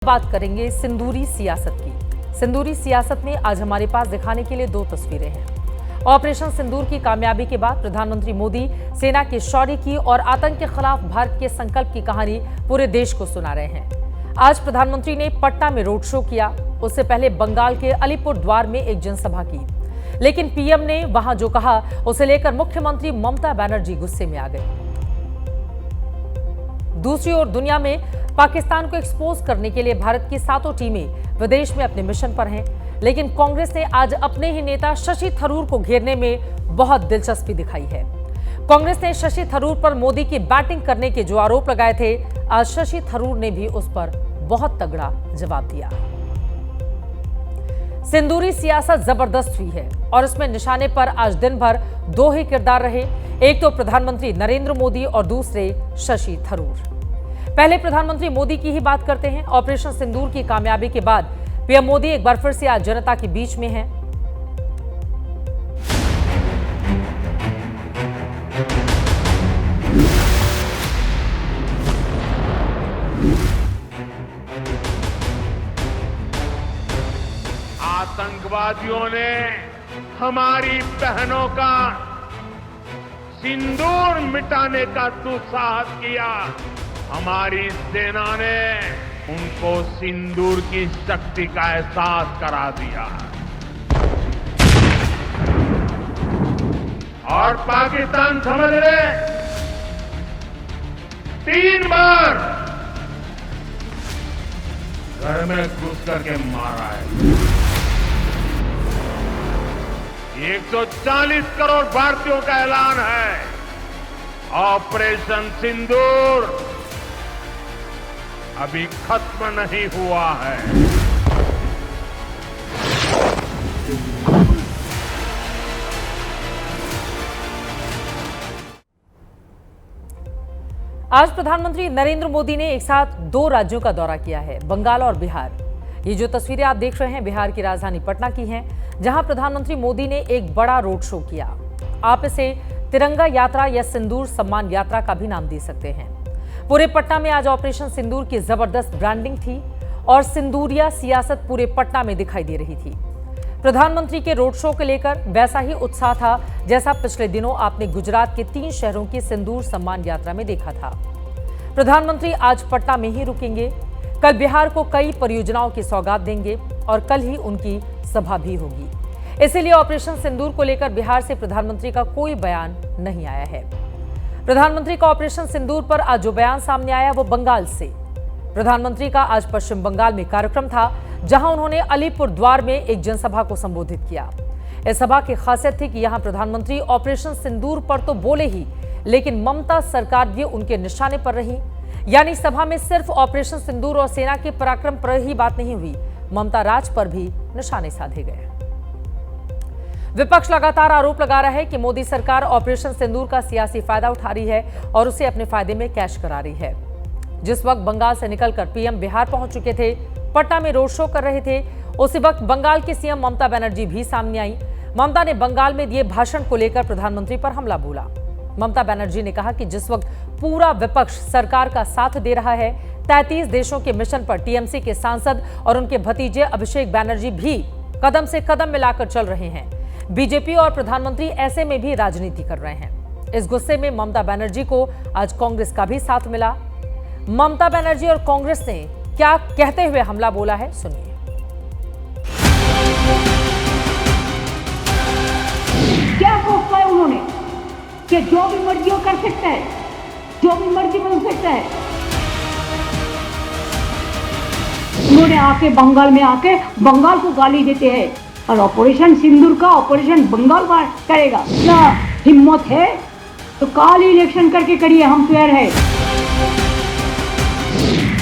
बात करेंगे सिंदूरी सियासत की। सिंदूरी सियासत में आज हमारे पास दिखाने के लिए दो तस्वीरें हैं। ऑपरेशन सिंदूर की कामयाबी के बाद प्रधानमंत्री मोदी सेना के शौर्य की और आतंक के खिलाफ भारत के संकल्प की कहानी पूरे देश को सुना रहे हैं। आज प्रधानमंत्री ने पटना में रोड शो किया। उससे पहले बंगाल के अलीपुर द्वार में एक जनसभा की, लेकिन पीएम ने वहां जो कहा उसे लेकर मुख्यमंत्री ममता बनर्जी गुस्से में आ गए। दूसरी ओर दुनिया में पाकिस्तान को एक्सपोज करने के लिए भारत की 7 टीमें विदेश में अपने मिशन पर हैं, लेकिन कांग्रेस ने आज अपने ही नेता शशि थरूर को घेरने में बहुत दिलचस्पी दिखाई है। कांग्रेस ने शशि थरूर पर मोदी की बैटिंग करने के जो आरोप लगाए थे, आज शशि थरूर ने भी उस पर बहुत तगड़ा जवाब दिया। सिंदूरी सियासत जबरदस्त हुई है और इसमें निशाने पर आज दिन भर दो ही किरदार रहे, एक तो प्रधानमंत्री नरेंद्र मोदी और दूसरे शशि थरूर। पहले प्रधानमंत्री मोदी की ही बात करते हैं। ऑपरेशन सिंदूर की कामयाबी के बाद पीएम मोदी एक बार फिर से आज जनता के बीच में हैं। आतंकवादियों ने हमारी बहनों का सिंदूर मिटाने का दुस्साहस किया। हमारी सेना ने उनको सिंदूर की शक्ति का एहसास करा दिया और पाकिस्तान समझ ले 3 बार घर में घुस करके मारा है। 140 करोड़ भारतीयों का ऐलान है। ऑपरेशन सिंदूर अभी खत्म नहीं हुआ है। आज प्रधानमंत्री नरेंद्र मोदी ने एक साथ 2 राज्यों का दौरा किया है, बंगाल और बिहार। ये जो तस्वीरें आप देख रहे हैं बिहार की राजधानी पटना की हैं, जहां प्रधानमंत्री मोदी ने एक बड़ा रोड शो किया। आप इसे तिरंगा यात्रा या सिंदूर सम्मान यात्रा का भी नाम दे सकते हैं। पूरे पटना में आज ऑपरेशन सिंदूर की जबरदस्त ब्रांडिंग थी और सिंदूरिया सियासत पूरे पटना में दिखाई दे रही थी। प्रधानमंत्री के रोड शो को लेकर वैसा ही उत्साह था जैसा पिछले दिनों आपने गुजरात के 3 शहरों की सिंदूर सम्मान यात्रा में देखा था। प्रधानमंत्री आज पटना में ही रुकेंगे, कल बिहार को कई परियोजनाओं की सौगात देंगे और कल ही उनकी सभा भी होगी। इसीलिए ऑपरेशन सिंदूर को लेकर बिहार से प्रधानमंत्री का कोई बयान नहीं आया है। प्रधानमंत्री का ऑपरेशन सिंदूर पर आज जो बयान सामने आया वो बंगाल से। प्रधानमंत्री का आज पश्चिम बंगाल में कार्यक्रम था, जहां उन्होंने अलीपुर द्वार में एक जनसभा को संबोधित किया। इस सभा की खासियत थी कि यहां प्रधानमंत्री ऑपरेशन सिंदूर पर तो बोले ही, लेकिन ममता सरकार भी उनके निशाने पर रही। यानी सभा में सिर्फ ऑपरेशन सिंदूर और सेना के पराक्रम पर ही बात नहीं हुई, ममता राज पर भी निशाने साधे गए। विपक्ष लगातार आरोप लगा रहा है कि मोदी सरकार ऑपरेशन सिंदूर का सियासी फायदा उठा रही है और उसे अपने फायदे में कैश करा रही है। जिस वक्त बंगाल से निकलकर पीएम बिहार पहुंच चुके थे, पटना में रोड शो कर रहे थे, उसी वक्त बंगाल की सीएम ममता बनर्जी भी सामने आई। ममता ने बंगाल में दिए भाषण को लेकर प्रधानमंत्री पर हमला बोला। ममता बनर्जी ने कहा कि जिस वक्त पूरा विपक्ष सरकार का साथ दे रहा है, 33 देशों के मिशन पर टीएमसी के सांसद और उनके भतीजे अभिषेक बनर्जी भी कदम से कदम मिलाकर चल रहे हैं। बीजेपी और प्रधानमंत्री ऐसे में भी राजनीति कर रहे हैं। इस गुस्से में ममता बनर्जी को आज कांग्रेस का भी साथ मिला। ममता बनर्जी और कांग्रेस ने क्या कहते हुए हमला बोला है, सुनिए। क्या सोचता है उन्होंने कि जो भी मर्जी वो कर सकता है, जो भी मर्जी बन सकता है। उन्होंने आके बंगाल में आके बंगाल को गाली देते हैं और ऑपरेशन सिंदूर का ऑपरेशन बंगाल का करेगा। क्या हिम्मत है तो काल इलेक्शन करके करिए, हम तैयार है।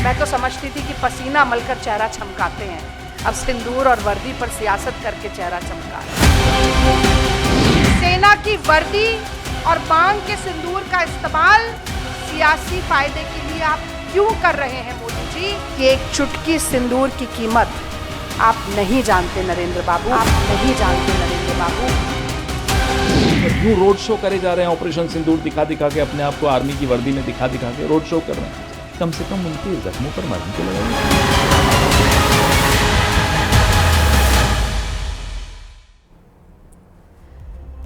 मैं तो समझती थी कि पसीना मलकर चेहरा चमकाते हैं, अब सिंदूर और वर्दी पर सियासत करके चेहरा चमका रहे हैं। सेना की वर्दी और बांग के सिंदूर का इस्तेमाल सियासी फायदे के लिए आप क्यों कर रहे हैं मोदी जी? कि एक चुटकी सिंदूर की कीमत आप नहीं जानते नरेंद्र बाबू, आप नहीं जानते नरेंद्र बाबू। यूं रोड शो करे जा रहे हैं, ऑपरेशन सिंदूर दिखा दिखा के, अपने आप को आर्मी की वर्दी में दिखा दिखा के रोड शो कर रहे हैं। कम से कम उनके जख्मों पर मरहम तो लगाइए।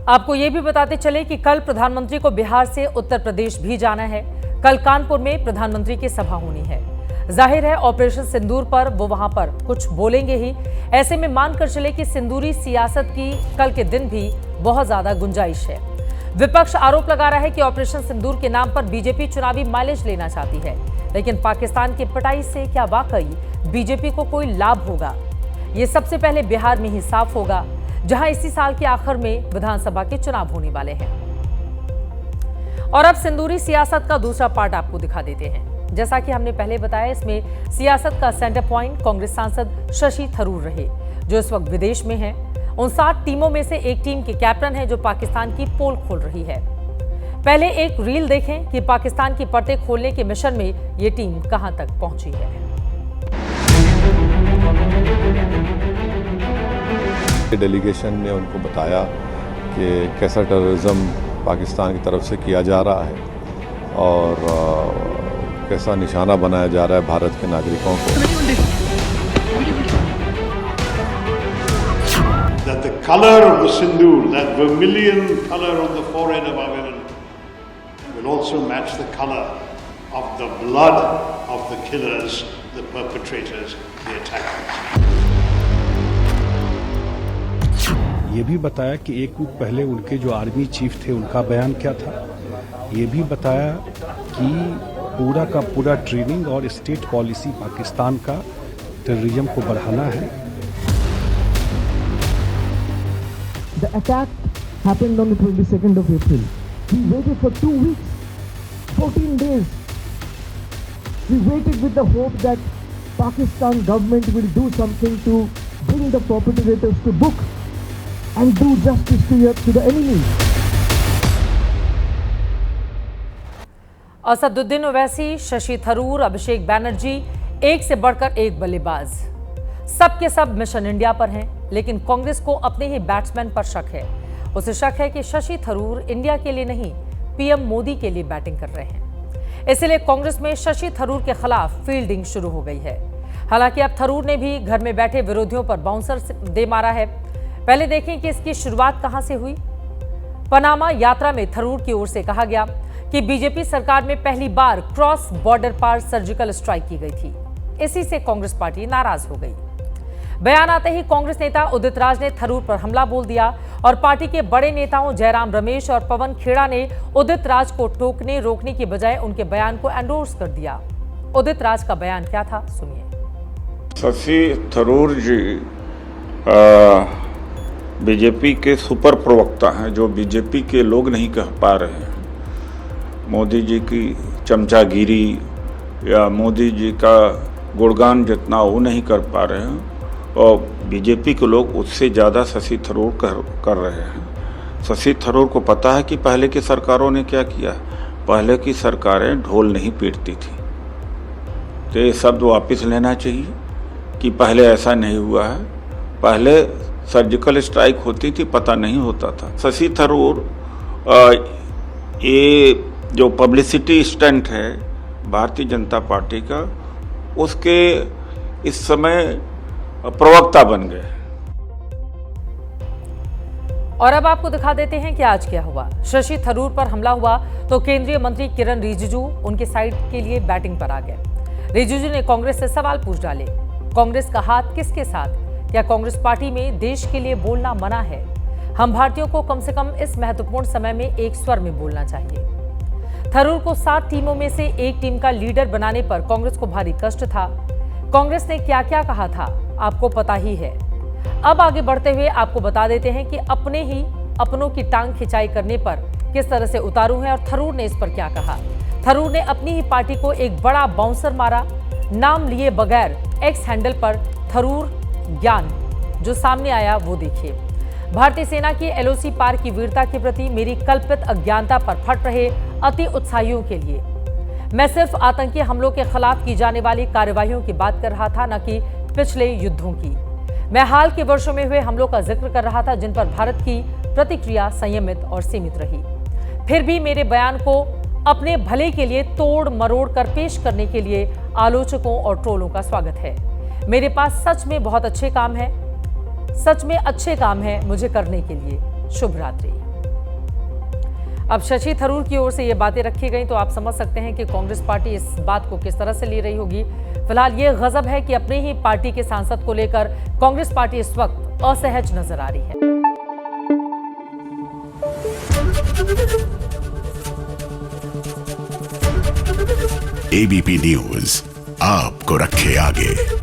आपको ये भी बताते चले कि कल प्रधानमंत्री को बिहार से उत्तर प्रदेश भी जाना है। कल कानपुर में प्रधानमंत्री की सभा होनी है। जाहिर है ऑपरेशन सिंदूर पर वो वहां पर कुछ बोलेंगे ही। ऐसे में मानकर चले कि सिंदूरी सियासत की कल के दिन भी बहुत ज्यादा गुंजाइश है। विपक्ष आरोप लगा रहा है कि ऑपरेशन सिंदूर के नाम पर बीजेपी चुनावी माइलेज लेना चाहती है, लेकिन पाकिस्तान की पिटाई से क्या वाकई बीजेपी को कोई लाभ होगा? ये सबसे पहले बिहार में ही साफ होगा, जहां इसी साल के आखिर में विधानसभा के चुनाव होने वाले हैं। और अब सिंदूरी सियासत का दूसरा पार्ट आपको दिखा देते हैं। जैसा कि हमने पहले बताया, इसमें सियासत का सेंटर पॉइंट कांग्रेस सांसद शशि थरूर रहे, जो इस वक्त विदेश में हैं। उन 7 टीमों में से एक टीम के कैप्टन हैं, जो पाकिस्तान की पोल खोल रही है। पहले एक रील देखें कि पाकिस्तान की परतें खोलने के मिशन में ये टीम कहां तक पहुंची है। डेलीगेशन ने उनको बताया कि कैसा टेररिज्म पाकिस्तान की तरफ से किया जा रहा है और कैसा निशाना बनाया जा रहा है भारत के नागरिकों को। That the color of the sindoor, that vermilion color on the forehead of our women, will also match the color of the blood of the killers, the perpetrators, the attackers. ये भी बताया कि एक वीक पहले उनके जो army chief थे उनका बयान क्या था। ये भी बताया कि पूरा का पूरा ट्रेनिंग और स्टेट पॉलिसी पाकिस्तान का टेररिज्म को बढ़ाना है। The attack happened on the 22nd of April. We waited for 2 weeks, 14 days. We waited with the hope that Pakistan government will do something to bring the perpetrators to book and do justice to the enemy. Asaduddin Owaisi, Shashi Tharoor, अभिषेक बैनर्जी, एक से बढ़कर एक बल्लेबाज, सबके सब mission India पर हैं। लेकिन कांग्रेस को अपने ही बैट्समैन पर शक है। उसे शक है कि शशि थरूर इंडिया के लिए नहीं, पीएम मोदी के लिए बैटिंग कर रहे हैं। इसलिए कांग्रेस में शशि थरूर के खिलाफ फील्डिंग शुरू हो गई है। हालांकि अब थरूर ने भी घर में बैठे विरोधियों पर बाउंसर दे मारा है। पहले देखें कि इसकी शुरुआत कहां से हुई। पनामा यात्रा में थरूर की ओर से कहा गया कि बीजेपी सरकार में पहली बार क्रॉस बॉर्डर पर सर्जिकल स्ट्राइक की गई थी। इसी से कांग्रेस पार्टी नाराज हो गई। बयान आते ही कांग्रेस नेता उदित राज ने थरूर पर हमला बोल दिया और पार्टी के बड़े नेताओं जयराम रमेश और पवन खेड़ा ने उदित राज को टोकने रोकने की बजाय उनके बयान को एंडोर्स कर दिया। उदित राज का बयान क्या था, सुनिए। शशि थरूर जी बीजेपी के सुपर प्रवक्ता हैं, जो बीजेपी के लोग नहीं कह पा रहे हैं। मोदी जी की चमचागिरी या मोदी जी का गुणगान जितना वो नहीं कर पा रहे हैं, और बीजेपी के लोग उससे ज़्यादा शशि थरूर कर रहे हैं। शशि थरूर को पता है कि पहले की सरकारों ने क्या किया। पहले की सरकारें ढोल नहीं पीटती थी। तो ये शब्द वापस लेना चाहिए कि पहले ऐसा नहीं हुआ है। पहले सर्जिकल स्ट्राइक होती थी, पता नहीं होता था। शशि थरूर ये जो पब्लिसिटी स्टंट है भारतीय जनता पार्टी का, उसके इस समय प्रवक्ता बन गए। और अब आपको दिखा देते हैं कि आज क्या हुआ। शशि थरूर पर हमला हुआ तो केंद्रीय मंत्री किरण रिजिजू उनके साइड के लिए बैटिंग पर आ गए। रिजिजू ने कांग्रेस से सवाल पूछ डाले। कांग्रेस का हाथ किसके साथ? क्या कांग्रेस पार्टी में देश के लिए बोलना मना है? हम भारतीयों को कम से कम इस महत्वपूर्ण समय में एक स्वर में बोलना चाहिए। थरूर को 7 टीमों में से एक टीम का लीडर बनाने पर कांग्रेस को भारी कष्ट था। कांग्रेस ने क्या क्या कहा था आपको पता ही है। अब आगे बढ़ते हुए आपको बता देते हैं कि अपने ही अपनों की टांग खिंचाई करने पर किस तरह से उतारू है और थरूर ने इस पर क्या कहा। थरूर ने अपनी ही पार्टी को एक बड़ा बाउंसर मारा। नाम लिए बगैर एक्स हैंडल पर थरूर ज्ञान जो सामने आया वो देखिए। भारतीय सेना की एलओसी पार की वीरता के प्रति मेरी कल्पित अज्ञानता पर फट रहे अति उत्साहियों के लिए मैं सिर्फ आतंकी हमलों के खिलाफ की जाने वाली कार्यवाहियों की बात कर रहा था, न कि पिछले युद्धों की। मैं हाल के वर्षों में हुए हमलों का जिक्र कर रहा था, जिन पर भारत की प्रतिक्रिया संयमित और सीमित रही। फिर भी मेरे बयान को अपने भले के लिए तोड़ मरोड़ कर पेश करने के लिए आलोचकों और ट्रोलों का स्वागत है। मेरे पास सच में बहुत अच्छे काम है, सच में अच्छे काम है मुझे करने के लिए। शुभ रात्रि। अब शशि थरूर की ओर से ये बातें रखी गई तो आप समझ सकते हैं कि कांग्रेस पार्टी इस बात को किस तरह से ले रही होगी। फिलहाल ये गजब है कि अपने ही पार्टी के सांसद को लेकर कांग्रेस पार्टी इस वक्त असहज नजर आ रही है। एबीपी न्यूज आपको रखे आगे।